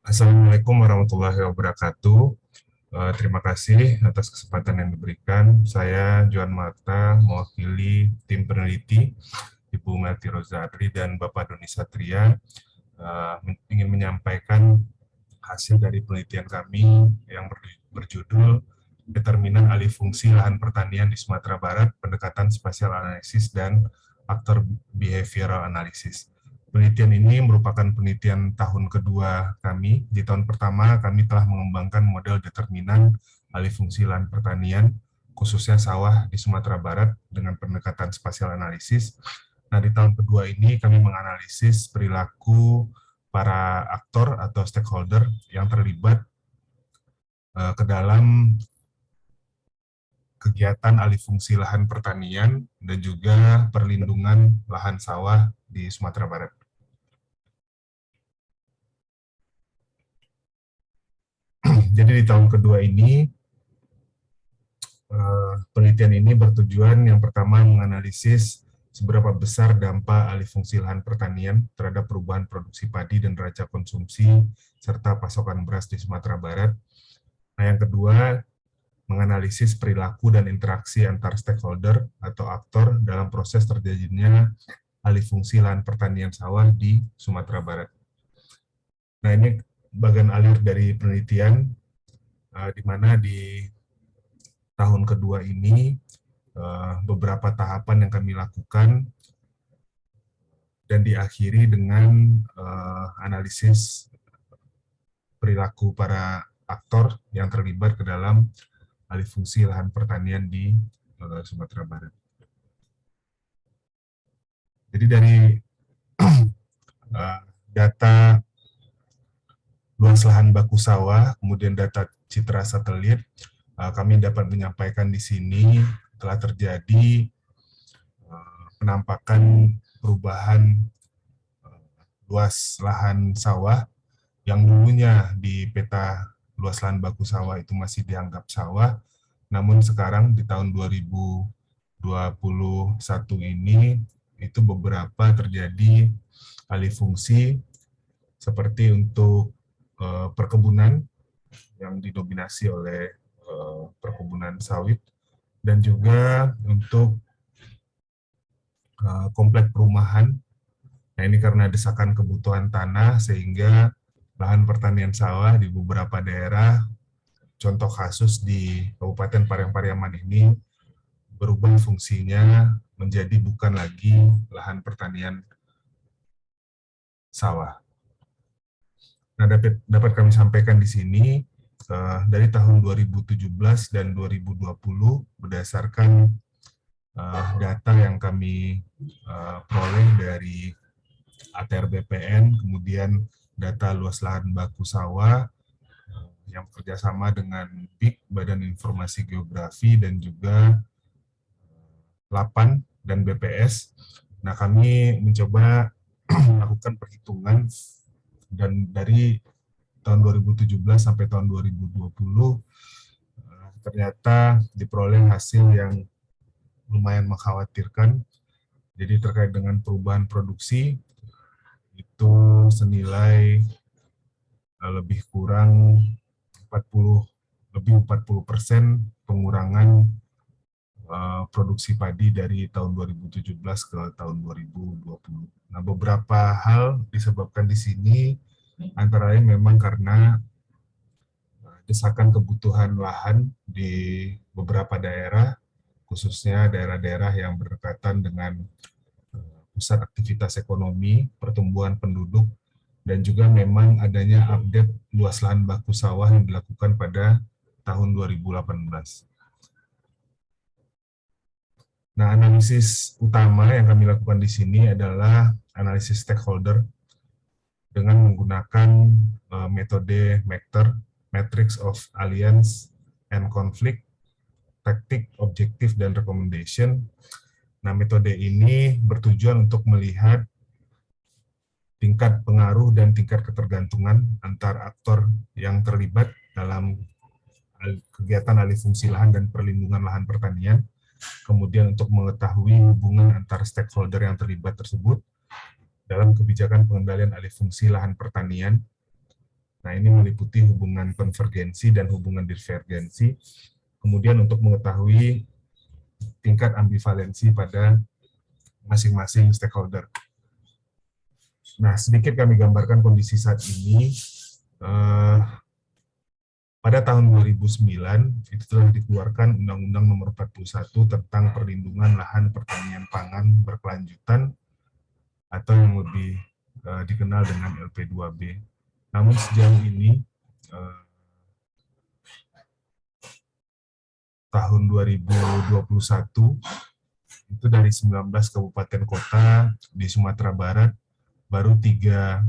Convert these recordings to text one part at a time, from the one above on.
Assalamualaikum warahmatullahi wabarakatuh. Terima kasih atas kesempatan yang diberikan. Saya Johan Marta, mewakili tim peneliti Ibu Melty Rozadri dan Bapak Doni Satria, ingin menyampaikan hasil dari penelitian kami yang berjudul Determinan Alih Fungsi Lahan Pertanian di Sumatera Barat, Pendekatan Spasial Analisis dan Faktor Behavioral Analysis. Penelitian ini merupakan penelitian tahun kedua kami. Di tahun pertama, kami telah mengembangkan model determinan alih fungsi lahan pertanian, khususnya sawah di Sumatera Barat dengan pendekatan spasial analisis. Nah, di tahun kedua ini kami menganalisis perilaku para aktor atau stakeholder yang terlibat ke dalam kegiatan alih fungsi lahan pertanian dan juga perlindungan lahan sawah di Sumatera Barat. Jadi di tahun kedua ini, penelitian ini bertujuan yang pertama menganalisis seberapa besar dampak alih fungsi lahan pertanian terhadap perubahan produksi padi dan neraca konsumsi serta pasokan beras di Sumatera Barat. Nah, yang kedua, menganalisis perilaku dan interaksi antar stakeholder atau aktor dalam proses terjadinya alih fungsi lahan pertanian sawah di Sumatera Barat. Nah, ini bagian alir dari penelitian, di mana di tahun kedua ini beberapa tahapan yang kami lakukan dan diakhiri dengan analisis perilaku para aktor yang terlibat ke dalam alih fungsi lahan pertanian di Sumatera Barat. Jadi dari data luas lahan baku sawah, kemudian data citra satelit, kami dapat menyampaikan di sini telah terjadi penampakan perubahan luas lahan sawah yang dulunya di peta luas lahan baku sawah itu masih dianggap sawah, namun sekarang di tahun 2021 ini itu beberapa terjadi alih fungsi seperti untuk perkebunan yang didominasi oleh perkebunan sawit dan juga untuk komplek perumahan. Nah, ini karena desakan kebutuhan tanah sehingga lahan pertanian sawah di beberapa daerah, contoh kasus di Kabupaten Parang-Pariaman ini berubah fungsinya menjadi bukan lagi lahan pertanian sawah. Nah, dapat kami sampaikan di sini dari tahun 2017 dan 2020 berdasarkan data yang kami peroleh dari ATR BPN, kemudian data luas lahan baku sawah yang bekerjasama dengan BIK, Badan Informasi Geografi, dan juga LAPAN dan BPS. Nah, kami mencoba melakukan perhitungan dan dari tahun 2017 sampai tahun 2020 ternyata diperoleh hasil yang lumayan mengkhawatirkan. Jadi terkait dengan perubahan produksi itu senilai lebih kurang 40% pengurangan produksi padi dari tahun 2017 ke tahun 2020. Nah, beberapa hal disebabkan di sini antara lain memang karena desakan kebutuhan lahan di beberapa daerah, khususnya daerah-daerah yang berdekatan dengan pusat aktivitas ekonomi, pertumbuhan penduduk, dan juga memang adanya update luas lahan baku sawah yang dilakukan pada tahun 2018. Nah, analisis utama yang kami lakukan di sini adalah analisis stakeholder dengan menggunakan metode MACTR, Matrix of Alliance and Conflict, taktik, objektif, dan recommendation. Nah, metode ini bertujuan untuk melihat tingkat pengaruh dan tingkat ketergantungan antar aktor yang terlibat dalam kegiatan alih fungsi lahan dan perlindungan lahan pertanian, kemudian untuk mengetahui hubungan antar stakeholder yang terlibat tersebut dalam kebijakan pengendalian alih fungsi lahan pertanian. Nah, ini meliputi hubungan konvergensi dan hubungan divergensi. Kemudian untuk mengetahui tingkat ambivalensi pada masing-masing stakeholder. Nah, sedikit kami gambarkan kondisi saat ini. Pada tahun 2009, itu telah dikeluarkan Undang-Undang Nomor 41 tentang Perlindungan Lahan Pertanian Pangan Berkelanjutan atau yang lebih dikenal dengan LP2B. Namun sejauh ini, tahun 2021, itu dari 19 kabupaten kota di Sumatera Barat, baru 3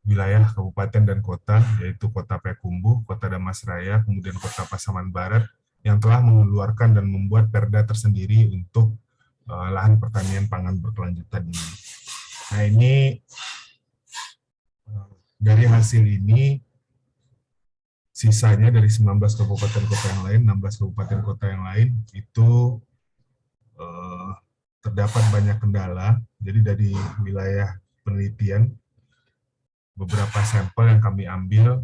wilayah kabupaten dan kota, yaitu Kota Payakumbuh, Kota Damasraya, kemudian Kota Pasaman Barat, yang telah mengeluarkan dan membuat perda tersendiri untuk lahan pertanian pangan berkelanjutan ini. Nah, ini dari hasil ini, sisanya dari 19 kabupaten kota yang lain, 16 kabupaten kota yang lain, itu terdapat banyak kendala. Jadi dari wilayah penelitian, beberapa sampel yang kami ambil,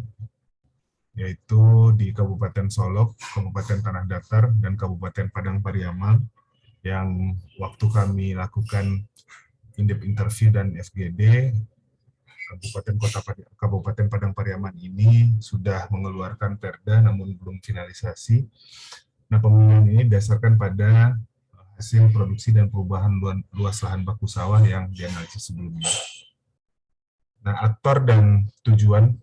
yaitu di Kabupaten Solok, Kabupaten Tanah Datar, dan Kabupaten Padang Pariaman, yang waktu kami lakukan in-depth interview dan FGD, Kabupaten Padang Pariaman ini sudah mengeluarkan perda namun belum finalisasi. Nah, pemilihan ini berdasarkan pada hasil produksi dan perubahan luas lahan baku sawah yang dianalisis sebelumnya. Nah, aktor dan tujuan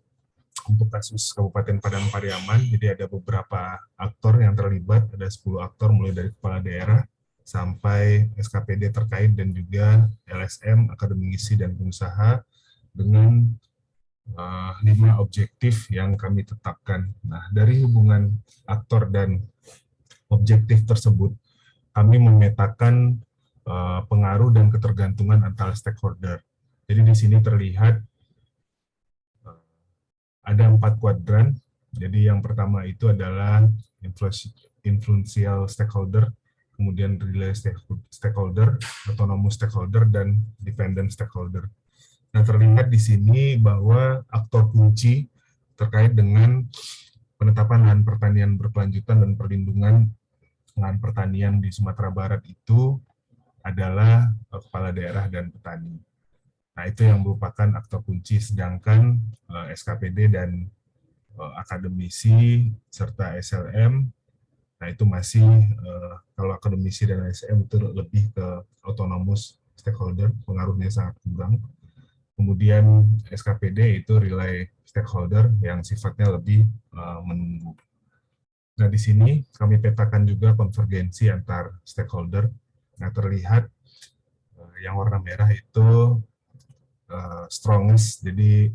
untuk kasus Kabupaten Padang Pariaman, jadi ada beberapa aktor yang terlibat, ada 10 aktor mulai dari kepala daerah sampai SKPD terkait dan juga LSM, akademisi dan pengusaha dengan 5 objektif yang kami tetapkan. Nah, dari hubungan aktor dan objektif tersebut, kami memetakan pengaruh dan ketergantungan antara stakeholder. Jadi di sini terlihat ada 4 kuadran. Jadi yang pertama itu adalah influential stakeholder, kemudian relay stakeholder, autonomous stakeholder, dan dependent stakeholder. Nah, terlihat di sini bahwa aktor kunci terkait dengan penetapan lahan pertanian berkelanjutan dan perlindungan lahan pertanian di Sumatera Barat itu adalah kepala daerah dan petani. Nah, itu yang merupakan aktor kunci, sedangkan SKPD dan akademisi serta SLM, nah itu masih, kalau akademisi dan SLM itu lebih ke autonomous stakeholder, pengaruhnya sangat kurang. Kemudian SKPD itu relay stakeholder yang sifatnya lebih menunggu. Nah, di sini kami petakan juga konvergensi antar stakeholder. Nah, terlihat yang warna merah itu strongest, jadi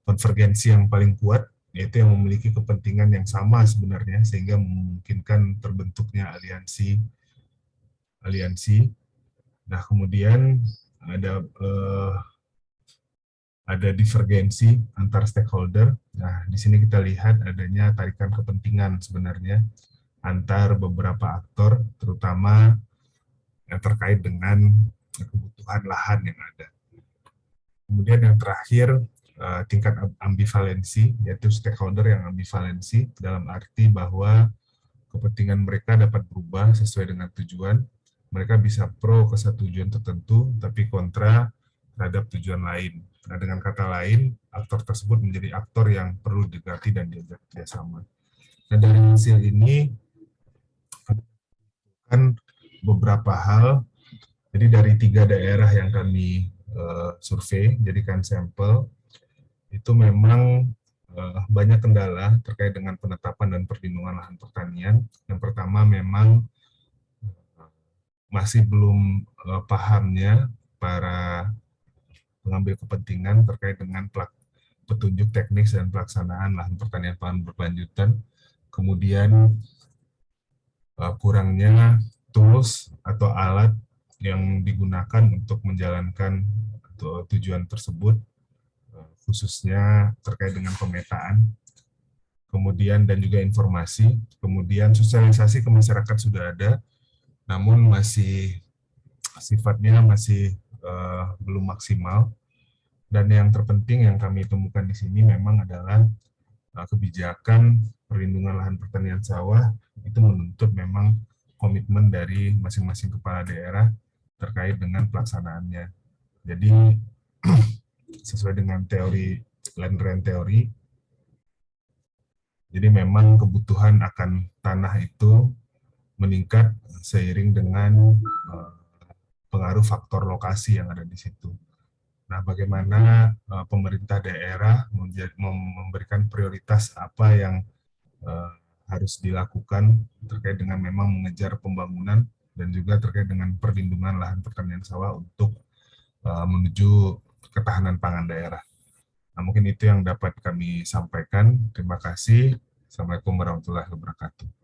konvergensi yang paling kuat, yaitu yang memiliki kepentingan yang sama sebenarnya, sehingga memungkinkan terbentuknya aliansi. Nah, kemudian ada divergensi antar stakeholder. Nah, di sini kita lihat adanya tarikan kepentingan sebenarnya antar beberapa aktor, terutama yang terkait dengan kebutuhan lahan yang ada. Kemudian yang terakhir, tingkat ambivalensi, yaitu stakeholder yang ambivalensi, dalam arti bahwa kepentingan mereka dapat berubah sesuai dengan tujuan. Mereka bisa pro ke satu tujuan tertentu, tapi kontra terhadap tujuan lain. Nah, dengan kata lain, aktor tersebut menjadi aktor yang perlu digerti dan diajak kerjasama. Nah, dari hasil ini, kan beberapa hal, jadi dari 3 daerah yang kami survei, jadikan sampel, itu memang banyak kendala terkait dengan penetapan dan perlindungan lahan pertanian. Yang pertama memang masih belum pahamnya para pengambil kepentingan terkait dengan petunjuk teknis dan pelaksanaan lahan pertanian pangan berkelanjutan. Kemudian kurangnya tools atau alat yang digunakan untuk menjalankan tujuan tersebut, khususnya terkait dengan pemetaan, kemudian dan juga informasi, kemudian sosialisasi ke masyarakat sudah ada, namun sifatnya masih belum maksimal. Dan yang terpenting yang kami temukan di sini memang adalah kebijakan perlindungan lahan pertanian sawah itu menuntut memang komitmen dari masing-masing kepala daerah terkait dengan pelaksanaannya. Jadi sesuai dengan teori land rent teori, jadi memang kebutuhan akan tanah itu meningkat seiring dengan pengaruh faktor lokasi yang ada di situ. Nah, bagaimana pemerintah daerah memberikan prioritas apa yang eh, harus dilakukan terkait dengan memang mengejar pembangunan dan juga terkait dengan perlindungan lahan pertanian sawah untuk menuju ketahanan pangan daerah. Nah, mungkin itu yang dapat kami sampaikan. Terima kasih. Assalamualaikum warahmatullahi wabarakatuh.